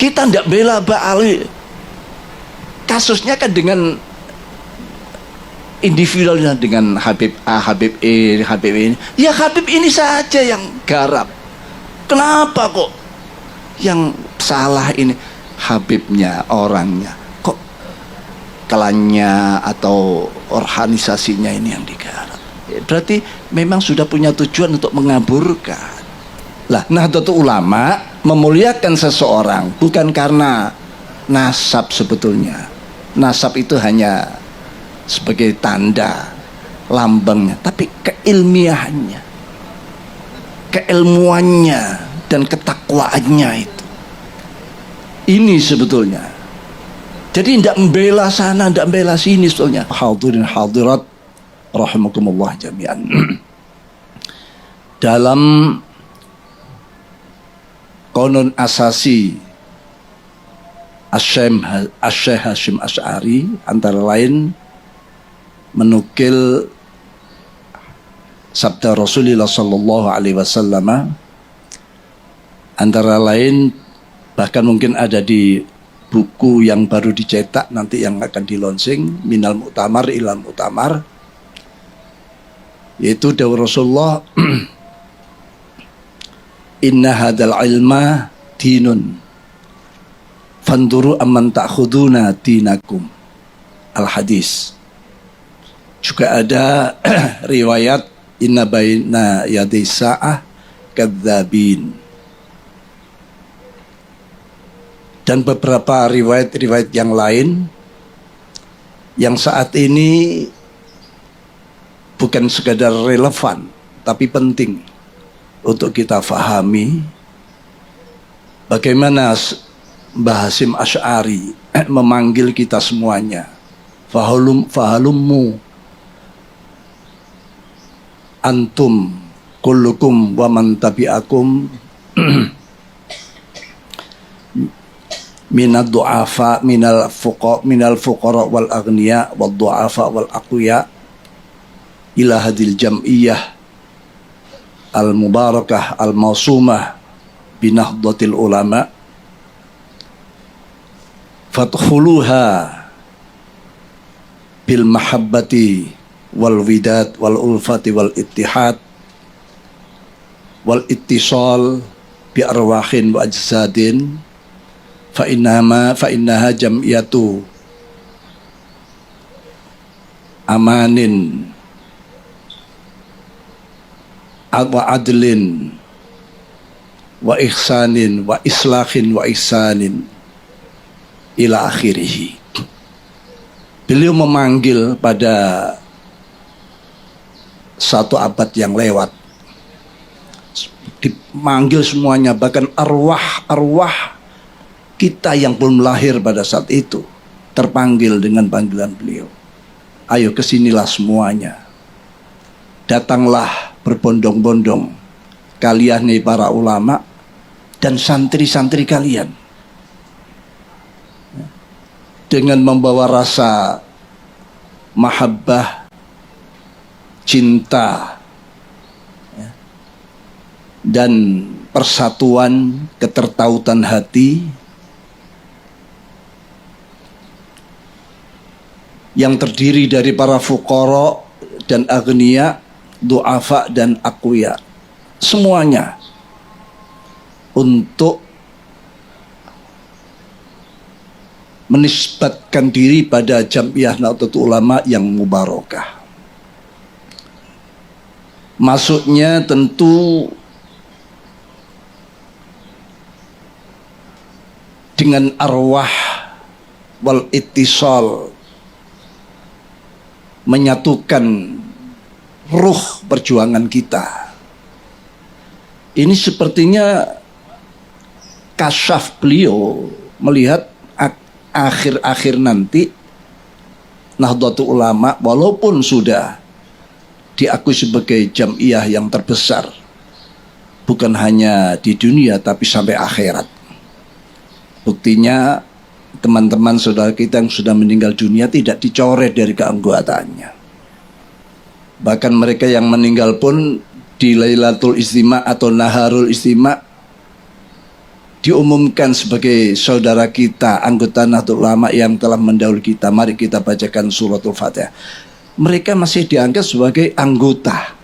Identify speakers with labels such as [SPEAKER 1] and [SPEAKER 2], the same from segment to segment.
[SPEAKER 1] Kita tidak bela Ba'ali. Kasusnya kan dengan individualnya, dengan Habib A, Habib E, Habib ini. Ya Habib ini saja yang garap. Kenapa kok yang salah ini Habibnya, orangnya? Kok klannya atau organisasinya ini yang digarap? Berarti memang sudah punya tujuan untuk mengaburkan. Lah, Nahdlatul Ulama memuliakan seseorang bukan karena nasab sebetulnya. Nasab itu hanya sebagai tanda lambangnya, tapi keilmiahannya, keilmuannya dan ketakwaannya itu. Ini sebetulnya. Jadi tidak membela sana, tidak membela sini sebetulnya. Hadirin hadirat rahimakumullah jami'an. Dalam konon asasi Asy-Syaikh Hasyim Asy'ari antara lain menukil sabda Rasulullah sallallahu alaihi wasallam, antara lain bahkan mungkin ada di buku yang baru dicetak nanti yang akan dilonsing, Minal Mu'tamar ilal Mu'tamar, yaitu dawuh Rasulullah inna hadzal ilma dinun fanduru amman ta'khuduna dinakum. Al hadis. Juga ada riwayat inna baina yaday sa'ah kadzabin. Dan beberapa riwayat-riwayat yang lain yang saat ini bukan sekadar relevan tapi penting untuk kita fahami bagaimana Mbah Hasyim Asy'ari memanggil kita semuanya. Fahalummu antum kullukum wa man tabi'akum minad du'afa minal fuqara wal aghniya wad du'afa wal aqwiya ila hadil jam'iyah al mubarakah al mausumah binahdlatil ulama fadkhuluha bil mahabbati wal widad wal ulfati wal ittihad wal ittisal bi arwahin wa ajsadin fa innaha jam'iyatu amanin wa adlin wa ihsanin wa islahin wa ihsanin ila akhirih. Beliau memanggil pada satu abad yang lewat, dimanggil semuanya, bahkan arwah kita yang belum lahir pada saat itu terpanggil dengan panggilan beliau. Ayo kesinilah semuanya, datanglah berbondong-bondong kalian nih para ulama dan santri-santri kalian, dengan membawa rasa mahabbah, cinta dan persatuan, ketertautan hati yang terdiri dari para fuqara dan aghnia, du'afa dan aqwiya, semuanya untuk menisbatkan diri pada Jam'iyah Nahdlatul Ulama yang mubarakah. Maksudnya tentu dengan arwah wal ittisal, menyatukan ruh perjuangan kita. Ini sepertinya kasyaf beliau melihat akhir-akhir nanti Nahdlatul Ulama walaupun sudah diakui sebagai jam'iyah yang terbesar bukan hanya di dunia tapi sampai akhirat. Buktinya teman-teman saudara kita yang sudah meninggal dunia tidak dicoret dari keanggotaannya. Bahkan mereka yang meninggal pun di Lailatul Istima atau Naharul Istima diumumkan sebagai saudara kita, anggota Nahdlatul Ulama yang telah mendahului kita. Mari kita bacakan suratul Fatihah. Mereka masih dianggap sebagai anggota,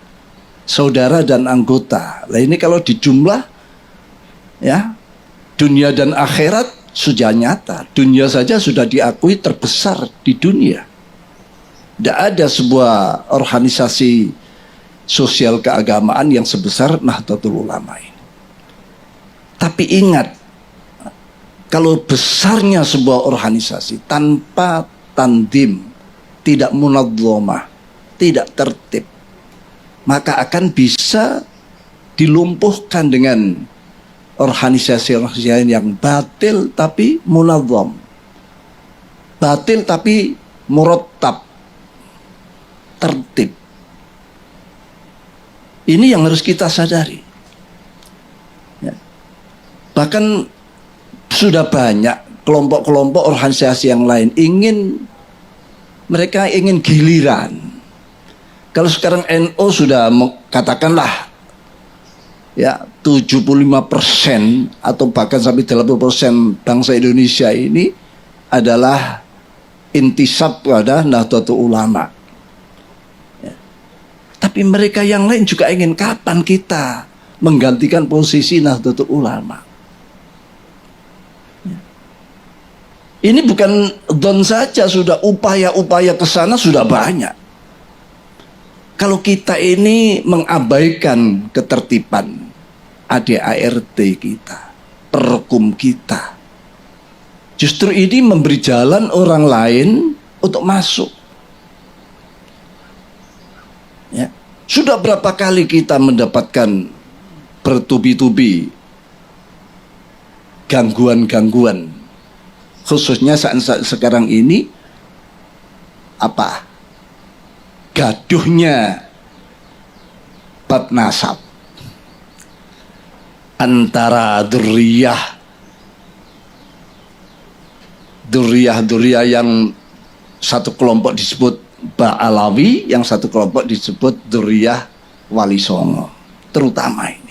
[SPEAKER 1] saudara dan anggota. Nah ini kalau dijumlah, ya, dunia dan akhirat sudah nyata. Dunia saja sudah diakui terbesar di dunia. Tidak ada sebuah organisasi sosial keagamaan yang sebesar Nahdlatul Ulama ini. Tapi ingat, kalau besarnya sebuah organisasi tanpa tandim, tidak munadzamah, tidak tertib, maka akan bisa dilumpuhkan dengan organisasi-organisasi yang batil tapi munadzam, batil tapi murattab, tertib. Ini yang harus kita sadari. Bahkan sudah banyak kelompok-kelompok organisasi yang lain mereka ingin giliran. Kalau sekarang NU sudah katakanlah ya 75% atau bahkan sampai 80% bangsa Indonesia ini adalah intisab pada Nahdlatul Ulama. Ya. Tapi mereka yang lain juga ingin kapan kita menggantikan posisi Nahdlatul Ulama. Ini bukan don saja, sudah upaya-upaya ke sana sudah banyak. Kalau kita ini mengabaikan ketertiban ADART kita, perkum kita, justru ini memberi jalan orang lain untuk masuk. Ya. Sudah berapa kali kita mendapatkan bertubi-tubi gangguan-gangguan, khususnya saat sekarang ini gaduhnya bab nasab antara dzurriyyah yang satu kelompok disebut Ba'alawi, yang satu kelompok disebut dzurriyyah Wali Songo, terutama ini.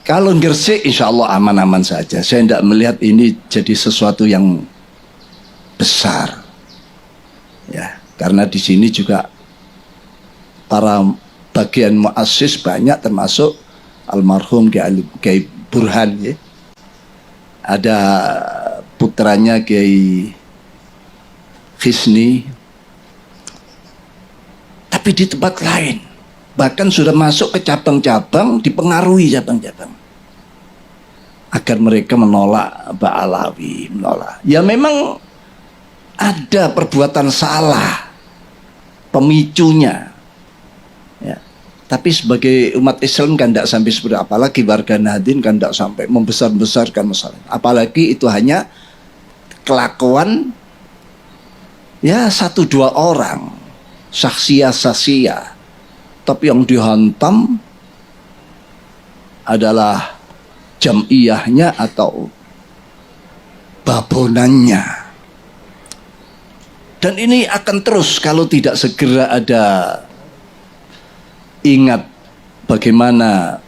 [SPEAKER 1] Kalau Gresik insya Allah aman-aman saja. Saya tidak melihat ini jadi sesuatu yang besar, ya, karena di sini juga para bagian muassis banyak, termasuk almarhum Kiai Burhan, ya. Ada putranya Kiai Khisni. Tapi di tempat lain bahkan sudah masuk ke cabang-cabang, dipengaruhi cabang-cabang agar mereka menolak Ba'alawi, menolak. Ya memang ada perbuatan salah pemicunya, ya. Tapi sebagai umat Islam kan tidak sampai seperti, apalagi warga Nahdien kan tidak sampai membesar-besarkan masalah. Apalagi itu hanya kelakuan ya 1-2 orang, saksiyah. Tapi yang dihantam adalah jam'iyahnya atau babonannya. Dan ini akan terus kalau tidak segera ada, ingat bagaimana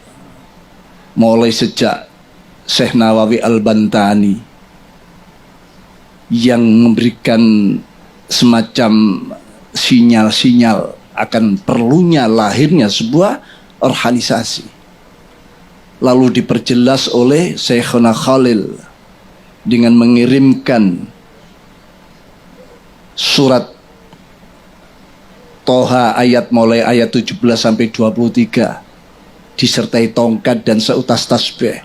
[SPEAKER 1] mulai sejak Syekh Nawawi Al-Bantani yang memberikan semacam sinyal-sinyal akan perlunya lahirnya sebuah organisasi, lalu diperjelas oleh Syekhuna Khalil dengan mengirimkan surat Toha mulai ayat 17 sampai 23 disertai tongkat dan seutas tasbih.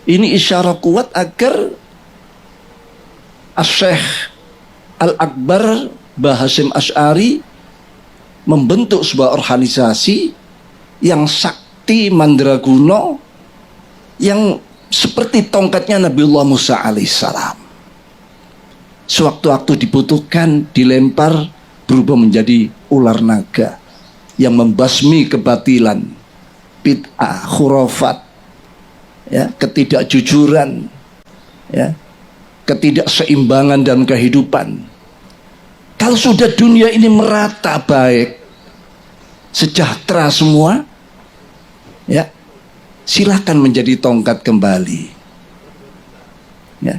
[SPEAKER 1] Ini isyarat kuat agar Syekh Al-Akbar Mbah Hasyim Asy'ari membentuk sebuah organisasi yang sakti mandraguna, yang seperti tongkatnya Nabiullah Musa alaihissalam. Sewaktu-waktu dibutuhkan dilempar berubah menjadi ular naga yang membasmi kebatilan, bid'ah, khurafat, ya, ketidakjujuran, ya, ketidakseimbangan dalam kehidupan. Kalau sudah dunia ini merata baik, sejahtera semua, ya, Silahkan menjadi tongkat kembali. Ya.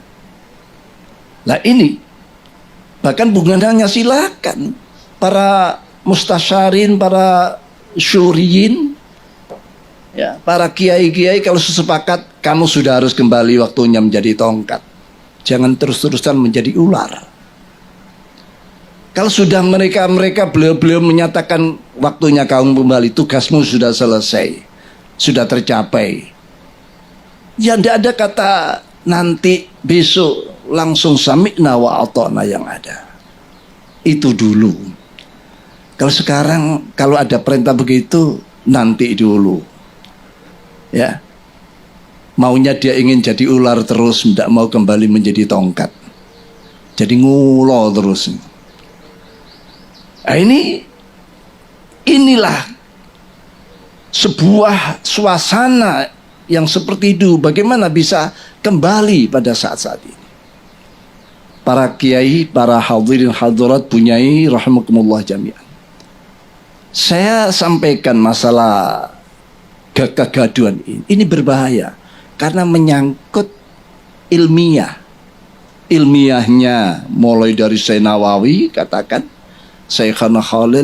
[SPEAKER 1] Nah ini, bahkan bukan hanya silakan, para mustasyarin, para syuriyin, ya, para kiai-kiai kalau sesepakat kamu sudah harus kembali waktunya menjadi tongkat. Jangan terus-terusan menjadi ular. Kalau sudah mereka beliau menyatakan waktunya kamu kembali, tugasmu sudah selesai, sudah tercapai. Ya tidak ada kata nanti, besok, langsung sami'na wa ata'na yang ada. Itu dulu. Kalau sekarang kalau ada perintah begitu, nanti dulu. Ya. Maunya dia ingin jadi ular terus, tidak mau kembali menjadi tongkat. Jadi ngulo terus. Nah, inilah sebuah suasana yang seperti itu. Bagaimana bisa kembali pada saat-saat ini? Para kiai, para hadirin hadirat punyai rahimakumullah jami'an. Saya sampaikan masalah kegaduhan ini. Ini berbahaya karena menyangkut ilmiah. Ilmiahnya mulai dari Syekh Nawawi katakan, Syekhana Khalil